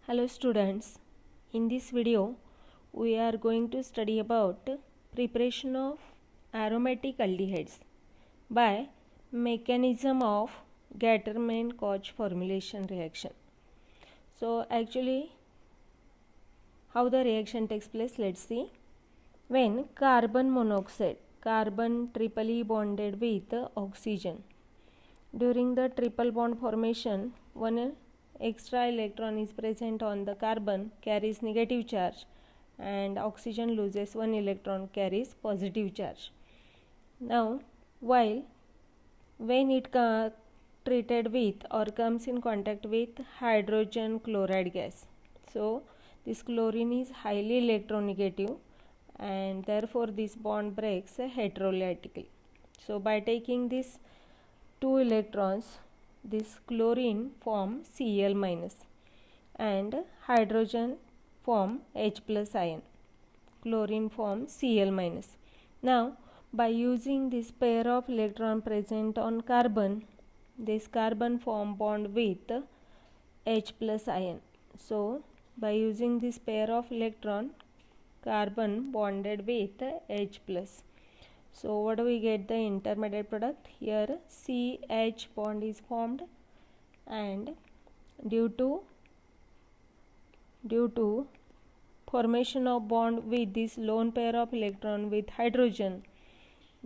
Hello students, in this video we are going to study about preparation of aromatic aldehydes by mechanism of Gattermann-Koch formulation reaction. So actually how the reaction takes place, let's see. When carbon monoxide, carbon triply bonded with oxygen, during the triple bond formation, one extra electron is present on the carbon, carries negative charge, and oxygen loses one electron, carries positive charge. Now when it treated with or comes in contact with hydrogen chloride gas, so this chlorine is highly electronegative and therefore this bond breaks heterolytically. So by taking this 2 electrons, this chlorine form Cl minus and hydrogen form H plus ion. Chlorine forms Cl minus. Now by using this pair of electron present on carbon, this carbon form bond with H plus ion. So by using this pair of electron, carbon bonded with H plus. So what do we get? The intermediate product. Here CH bond is formed, and due to formation of bond with this lone pair of electron with hydrogen,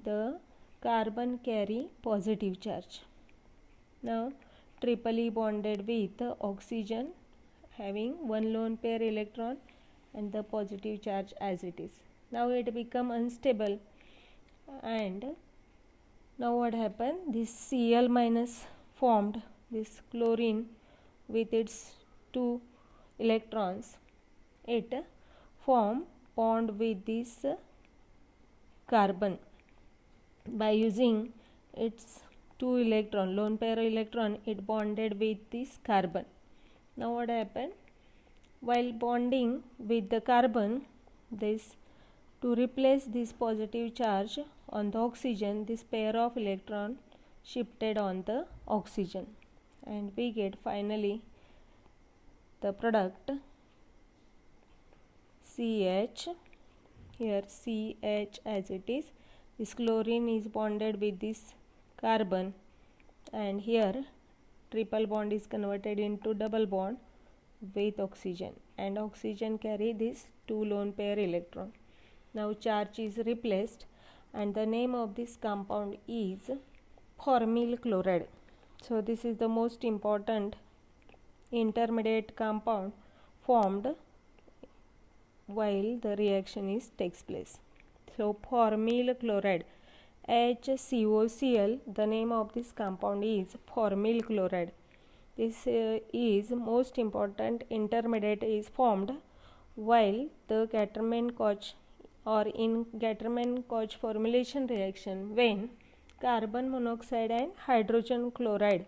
the carbon carry positive charge. Now triply bonded with oxygen having one lone pair electron and the positive charge as it is. Now it become unstable, and now what happened? This Cl minus formed, this chlorine with its 2 electrons, it form bond with this carbon by using its 2 electron, lone pair electron, it bonded with this carbon. Now what happened? While bonding with the carbon, to replace this positive charge on the oxygen, this pair of electron shifted on the oxygen, and we get finally the product CH. Here CH as it is, this chlorine is bonded with this carbon, and here triple bond is converted into double bond with oxygen, and oxygen carry this 2 lone pair electron. Now charge is replaced, and the name of this compound is formyl chloride. So this is the most important intermediate compound formed while the reaction takes place. So formyl chloride, HCOCl, the name of this compound is formyl chloride. This is most important intermediate is formed while the Gattermann-Koch or in Gattermann-Koch formulation reaction, when carbon monoxide and hydrogen chloride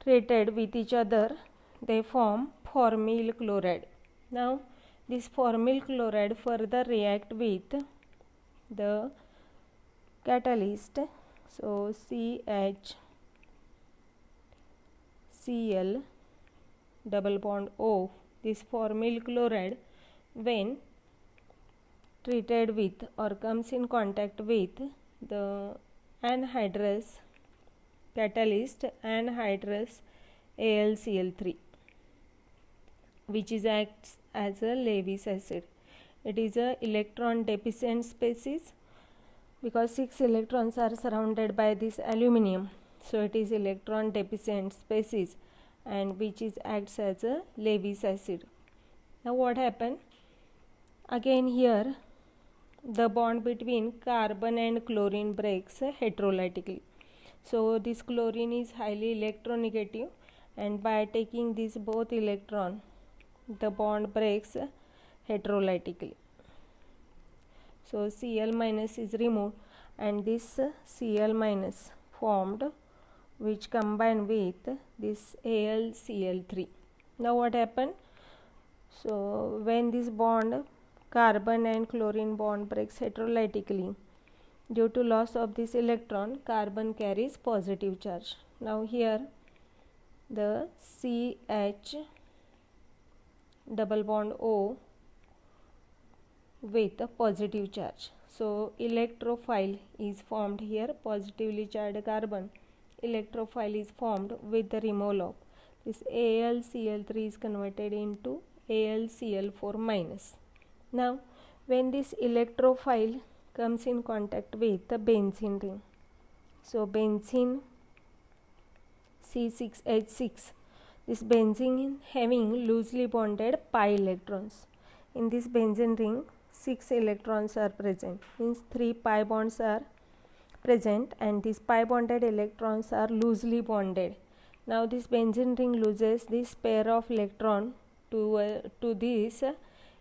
treated with each other, they form formyl chloride. Now this formyl chloride further react with the catalyst, so CHCl double bond O, this formyl chloride when treated with or comes in contact with the anhydrous catalyst anhydrous AlCl3, which is acts as a Lewis acid. It is a electron deficient species because 6 electrons are surrounded by this aluminum, so it is electron deficient species, and which is acts as a Lewis acid. Now what happened? Again here the bond between carbon and chlorine breaks heterolytically. So this chlorine is highly electronegative, and by taking these both electron, the bond breaks heterolytically. So Cl minus is removed, and this Cl minus formed, which combined with this AlCl3. Now what happened? So when this bond carbon and chlorine bond breaks heterolytically, due to loss of this electron, carbon carries positive charge. Now here the CH double bond O with a positive charge. So electrophile is formed here, positively charged carbon. Electrophile is formed with the removal of this AlCl3 is converted into AlCl4 minus. Now when this electrophile comes in contact with the benzene ring, so benzene C6H6, this benzene having loosely bonded pi electrons. In this benzene ring 6 electrons are present, means 3 pi bonds are present, and these pi bonded electrons are loosely bonded. Now this benzene ring loses this pair of electron to this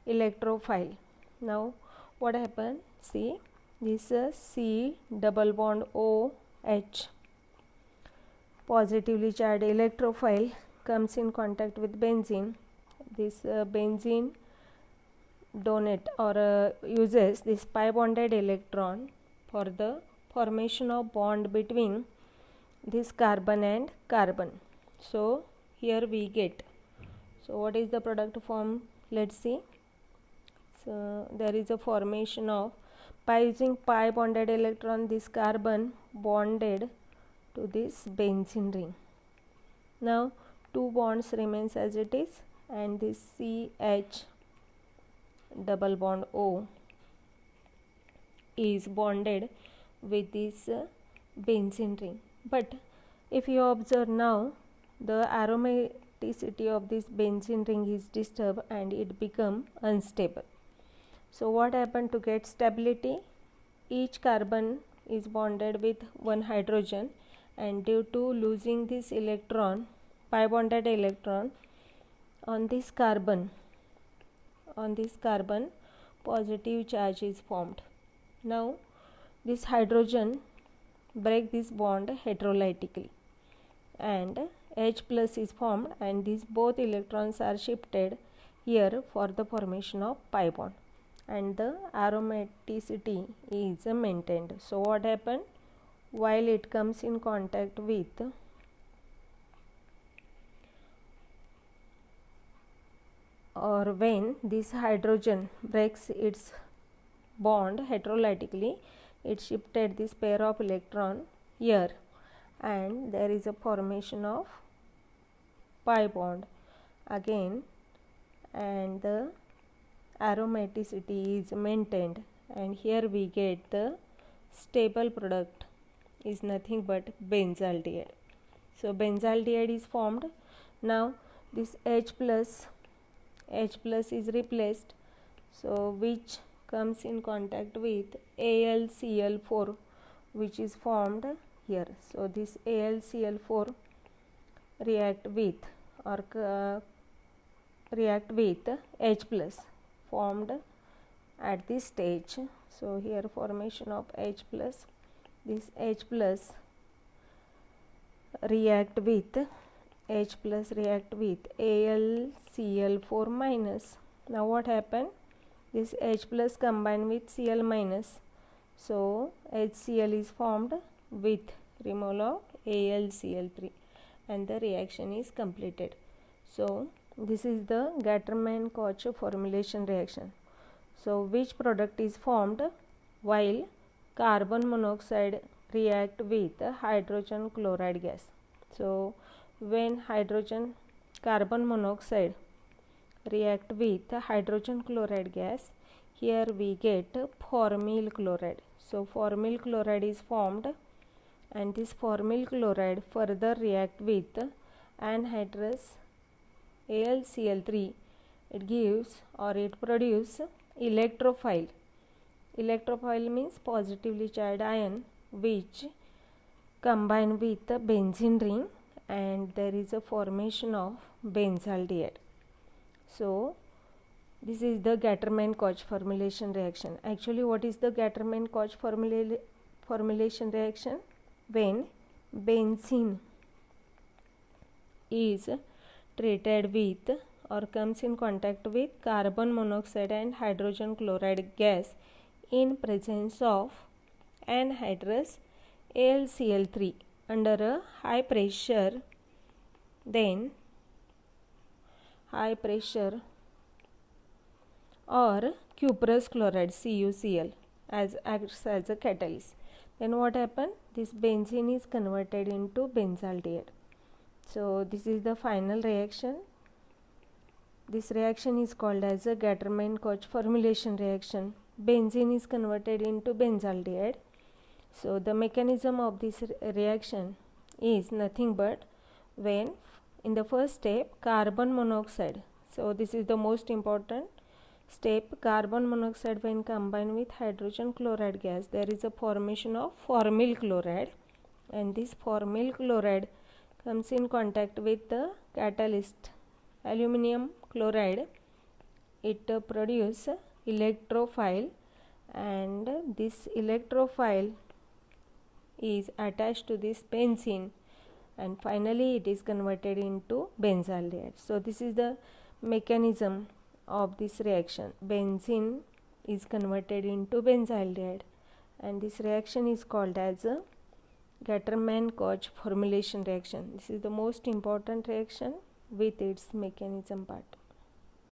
electrophile. Now what happened? See, this C double bond OH positively charged electrophile comes in contact with benzene. This benzene donate or uses this pi bonded electron for the formation of bond between this carbon and carbon. So here we get, so what is the product form? Let's see. So there is a formation of, by using pi bonded electron, this carbon bonded to this benzene ring. Now 2 bonds remains as it is, and this CH double bond O is bonded with this benzene ring. But if you observe now, the aromaticity of this benzene ring is disturbed and it become unstable. So what happened to get stability? Each carbon is bonded with one hydrogen, and due to losing this electron, pi bonded electron on this carbon, positive charge is formed. Now this hydrogen break this bond heterolytically and H plus is formed, and these both electrons are shifted here for the formation of pi bond, and the aromaticity is maintained. So what happened? While it comes in contact with or when this hydrogen breaks its bond heterolytically, it shifted this pair of electron here, and there is a formation of pi bond again, and the aromaticity is maintained, and here we get the stable product is nothing but benzaldehyde. So benzaldehyde is formed. Now this H plus is replaced, so which comes in contact with AlCl4, which is formed here. So this AlCl4 react with H plus formed at this stage. So here formation of H plus, this H plus react with AlCl4 minus. Now what happened? This H plus combined with Cl minus, so HCl is formed with removal of AlCl3, and the reaction is completed. So this is the Gattermann-Koch formulation reaction. So which product is formed while carbon monoxide react with hydrogen chloride gas? So when carbon monoxide react with hydrogen chloride gas, here we get formyl chloride. So formyl chloride is formed, and this formyl chloride further react with anhydrous AlCl3. It gives or it produce electrophile. Electrophile means positively charged ion which combine with the benzene ring, and there is a formation of benzaldehyde. So this is the Gattermann-Koch formulation reaction. Actually, what is the Gattermann-Koch formulation reaction? When benzene is treated with or comes in contact with carbon monoxide and hydrogen chloride gas in presence of anhydrous AlCl3 under a high pressure, then high pressure or cuprous chloride CuCl acts as a catalyst. Then what happens? This benzene is converted into benzaldehyde. So this is the final reaction. This reaction is called as a Gattermann-Koch formulation reaction. Benzene is converted into benzaldehyde. So the mechanism of this reaction is nothing but when in the first step carbon monoxide. So this is the most important step. Carbon monoxide when combined with hydrogen chloride gas, there is a formation of formyl chloride, and this formyl chloride comes in contact with the catalyst aluminum chloride. It produces electrophile, and this electrophile is attached to this benzene, and finally it is converted into benzaldehyde. So this is the mechanism of this reaction. Benzene is converted into benzaldehyde, and this reaction is called as a Gattermann-Koch formulation reaction. This is the most important reaction with its mechanism part.